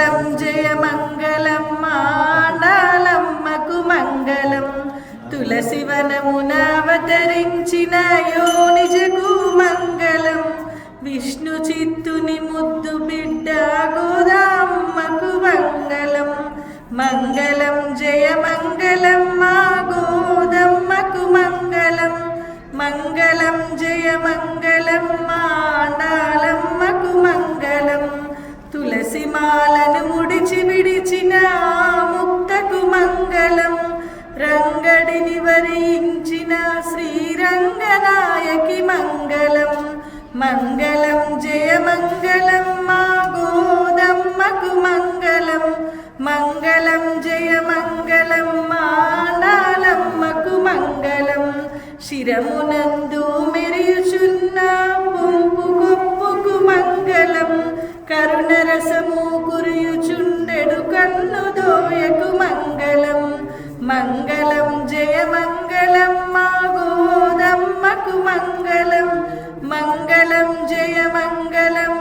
మంగళం జయ మంగళం మాండాలమ్మకు మంగళం తులసి వనమున అవతరించిన యోనిజకు మంగళం విష్ణు చిత్తుని ముద్దు బిడ్డ గోదామ్మకు మంగళం మంగళం జయ మంగళం మా గోదమ్మకు మంగళం మంగళం జయ మంగళం మాండాలమ్మకు మంగళం తులసి మాలను ముడిచి విడిచిన ముక్తకు మంగళం రంగడిని వరించిన శ్రీరంగనాయకి మంగళం మంగళం జయ మంగళం మా గోదమ్మకు మంగళం మంగళం జయ మంగళం మాండాలమ్మకు మంగళం శిరమునందు మెరియుచున్న పొంపు కొప్పుకు మంగళం కరుణరసము కురియుచుండెడు కన్ను దోయకు మంగళం మంగళం జయ మంగళం మా గోదమ్మకు మంగళం మంగళం జయ మంగళం